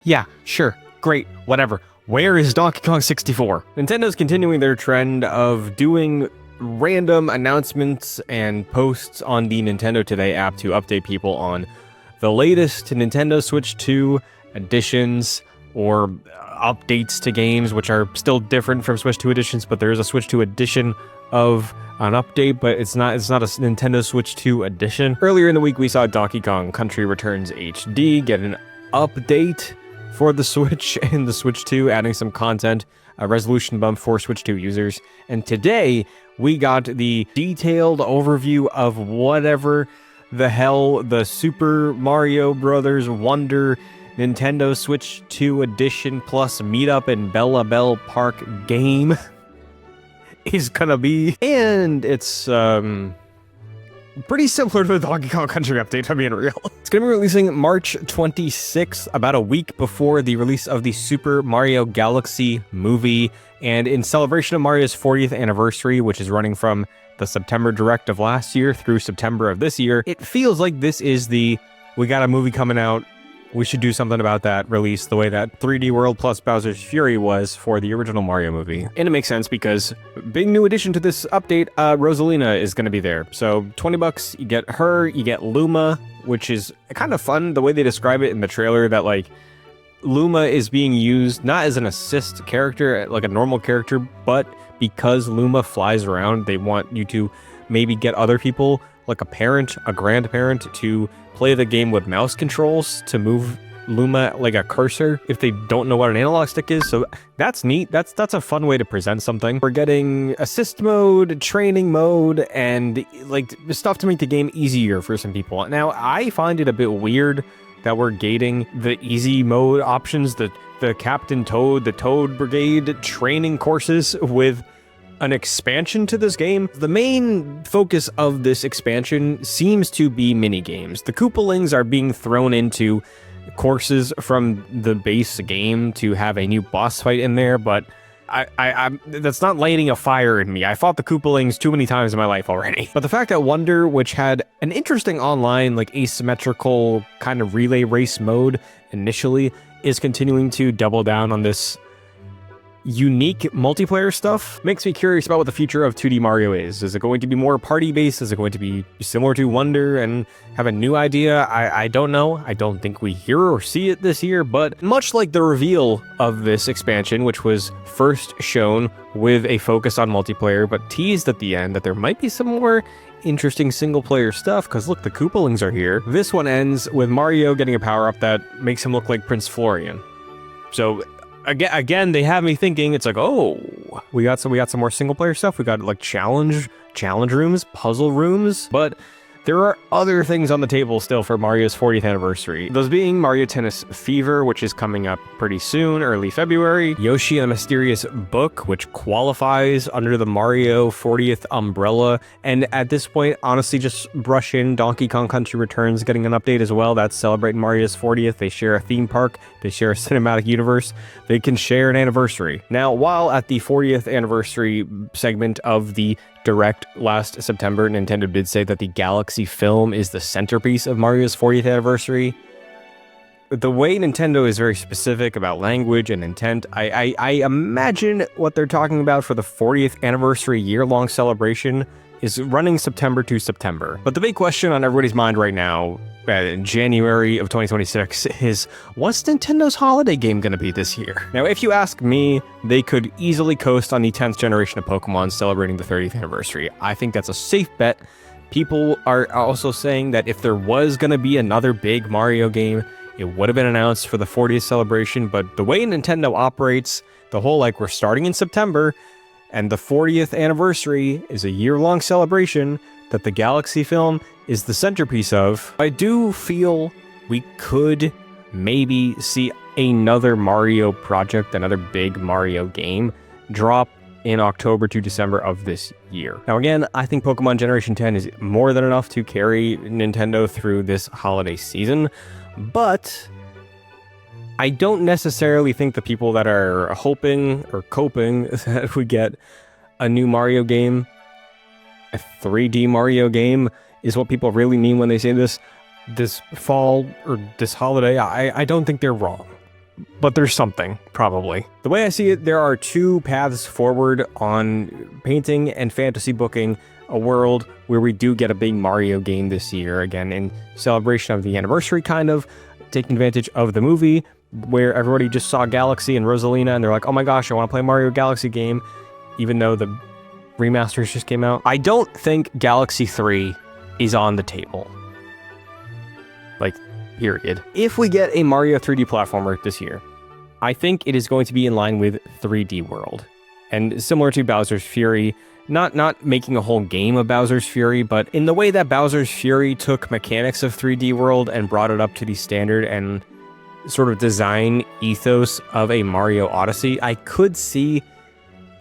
Yeah, sure, great, whatever. Where is Donkey Kong 64? Nintendo's continuing their trend of doing random announcements and posts on the Nintendo Today app to update people on the latest Nintendo Switch 2 additions or updates to games, which are still different from Switch 2 editions, but there is a Switch 2 edition of an update, but it's not a Nintendo Switch 2 edition. Earlier in the week, we saw Donkey Kong Country Returns HD get an update for the Switch and the Switch 2, adding some content, a resolution bump for Switch 2 users. And today, we got the detailed overview of whatever the hell the Super Mario Bros. Wonder Nintendo Switch 2 Edition plus Meetup in Bella Bell Park game is gonna be. And it's, pretty similar to the Donkey Kong Country update, if I'm being real. It's going to be releasing March 26th, about a week before the release of the Super Mario Galaxy movie, and in celebration of Mario's 40th anniversary, which is running from the September Direct of last year through September of this year, it feels like this is the, we got a movie coming out, we should do something about that release the way that 3D World plus Bowser's Fury was for the original Mario movie. And it makes sense because big new addition to this update, Rosalina is going to be there. So $20, you get her, you get Luma, which is kind of fun the way they describe it in the trailer, that like Luma is being used not as an assist character, like a normal character, but because Luma flies around, they want you to maybe get other people, like a parent, a grandparent, to play the game with mouse controls to move Luma like a cursor if they don't know what an analog stick is. So that's neat. That's a fun way to present something. We're getting assist mode, training mode, and like stuff to make the game easier for some people. Now, I find it a bit weird that we're gating the easy mode options, the Captain Toad, the Toad Brigade training courses with an expansion to this game. The main focus of this expansion seems to be minigames. The Koopalings are being thrown into courses from the base game to have a new boss fight in there, but I that's not lighting a fire in me. I fought the Koopalings too many times in my life already. But the fact that Wonder, which had an interesting online, like asymmetrical kind of relay race mode initially, is continuing to double down on this unique multiplayer stuff, makes me curious about what the future of 2D Mario is. Is it going to be more party-based? Is it going to be similar to Wonder and have a new idea? I don't know. I don't think we hear or see it this year, but much like the reveal of this expansion, which was first shown with a focus on multiplayer, but teased at the end that there might be some more interesting single-player stuff, because look, the Koopalings are here. This one ends with Mario getting a power-up that makes him look like Prince Florian. So again, they have me thinking, it's like, oh, we got some more single player stuff. We got like challenge rooms, puzzle rooms, but there are other things on the table still for Mario's 40th anniversary. Those being Mario Tennis Fever, which is coming up pretty soon, early February, Yoshi and the Mysterious Book, which qualifies under the Mario 40th umbrella, and at this point, honestly, just brush in Donkey Kong Country Returns getting an update as well. That's celebrating Mario's 40th. They share a theme park, they share a cinematic universe, they can share an anniversary. Now, while at the 40th anniversary segment of the Direct last September, Nintendo did say that the Galaxy film is the centerpiece of Mario's 40th anniversary. The way Nintendo is very specific about language and intent, I imagine what they're talking about for the 40th anniversary year-long celebration is running September to September. But the big question on everybody's mind right now, in January of 2026, is what's Nintendo's holiday game going to be this year? Now, if you ask me, they could easily coast on the 10th generation of Pokemon celebrating the 30th anniversary. I think that's a safe bet. People are also saying that if there was going to be another big Mario game, it would have been announced for the 40th celebration, but the way Nintendo operates, the whole like we're starting in September, and the 40th anniversary is a year-long celebration that the Galaxy film is the centerpiece of, I do feel we could maybe see another Mario project, another big Mario game, drop in October to December of this year. Now again, I think Pokemon Generation 10 is more than enough to carry Nintendo through this holiday season, but I don't necessarily think the people that are hoping or coping that we get a new Mario game, a 3D Mario game, is what people really mean when they say this fall or this holiday. I don't think they're wrong. but there's something, probably. The way I see it, there are two paths forward on painting and fantasy booking a world where we do get a big Mario game this year, again, in celebration of the anniversary, kind of, taking advantage of the movie, where everybody just saw Galaxy and Rosalina, and they're like, oh my gosh, I want to play a Mario Galaxy game, even though the remasters just came out. I don't think Galaxy 3 is on the table. Like, period. If we get a Mario 3D platformer this year, I think it is going to be in line with 3D World. And similar to Bowser's Fury, not making a whole game of Bowser's Fury, but in the way that Bowser's Fury took mechanics of 3D World and brought it up to the standard and sort of design ethos of a Mario Odyssey, I could see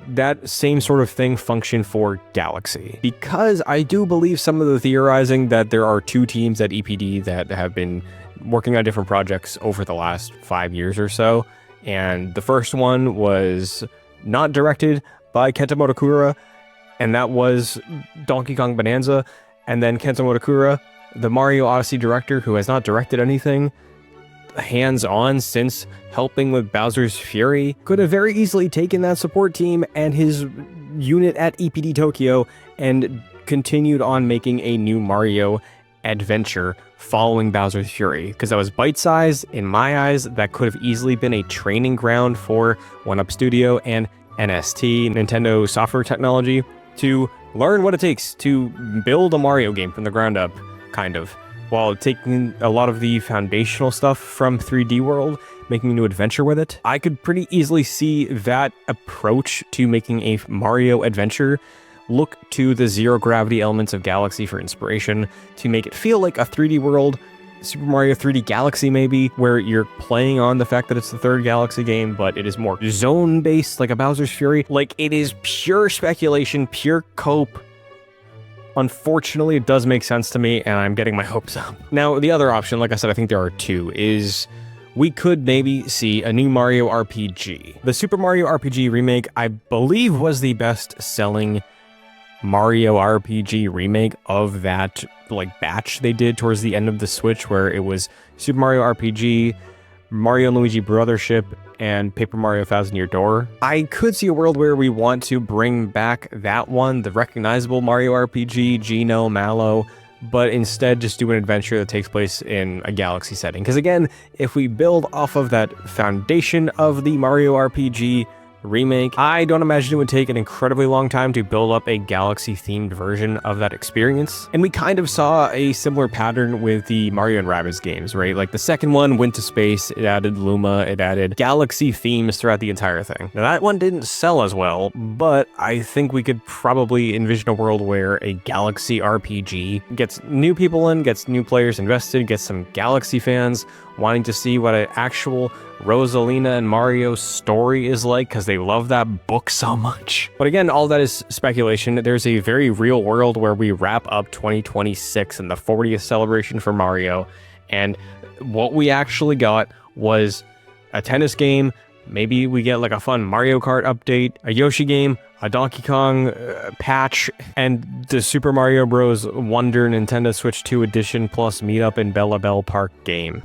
that same sort of thing function for Galaxy. Because I do believe some of the theorizing that there are two teams at EPD that have been working on different projects over the last 5 years or so. And the first one was not directed by Kenta Motakura, and that was Donkey Kong Bonanza. And then Kenta Motakura, the Mario Odyssey director who has not directed anything hands-on since helping with Bowser's Fury, could have very easily taken that support team and his unit at EPD Tokyo and continued on making a new Mario adventure following Bowser's Fury, because that was bite-sized. In my eyes, that could have easily been a training ground for 1UP Studio and NST, Nintendo Software Technology, to learn what it takes to build a Mario game from the ground up, kind of, while taking a lot of the foundational stuff from 3D World, making a new adventure with it. I could pretty easily see that approach to making a Mario adventure look to the zero-gravity elements of Galaxy for inspiration, to make it feel like a 3D World, Super Mario 3D Galaxy maybe, where you're playing on the fact that it's the third Galaxy game, but it is more zone-based, like a Bowser's Fury. Like, it is pure speculation, pure cope. Unfortunately, it does make sense to me, and I'm getting my hopes up. Now, the other option, like I said, I think there are two, is we could maybe see a new Mario RPG. The Super Mario RPG remake, I believe, was the best-selling Mario RPG remake of that like batch they did towards the end of the Switch, where it was Super Mario RPG, Mario and Luigi Brothership, and Paper Mario Thousand Year Door. I could see a world where we want to bring back that one, the recognizable Mario RPG, Geno, Mallow, but instead just do an adventure that takes place in a Galaxy setting. Because again, if we build off of that foundation of the Mario RPG remake, I don't imagine it would take an incredibly long time to build up a Galaxy-themed version of that experience. And we kind of saw a similar pattern with the Mario and Rabbids games, right? Like the second one went to space, it added Luma, it added Galaxy themes throughout the entire thing. Now that one didn't sell as well, but I think we could probably envision a world where a Galaxy RPG gets new people in, gets new players invested, gets some Galaxy fans wanting to see what an actual Rosalina and Mario story is like, because they love that book so much. But again, all that is speculation. There's a very real world where we wrap up 2026 and the 40th celebration for Mario, and what we actually got was a tennis game. Maybe we get like a fun Mario Kart update, a Yoshi game, a Donkey Kong patch, and the Super Mario Bros. Wonder Nintendo Switch 2 Edition plus Meetup in Bella Bell Park game.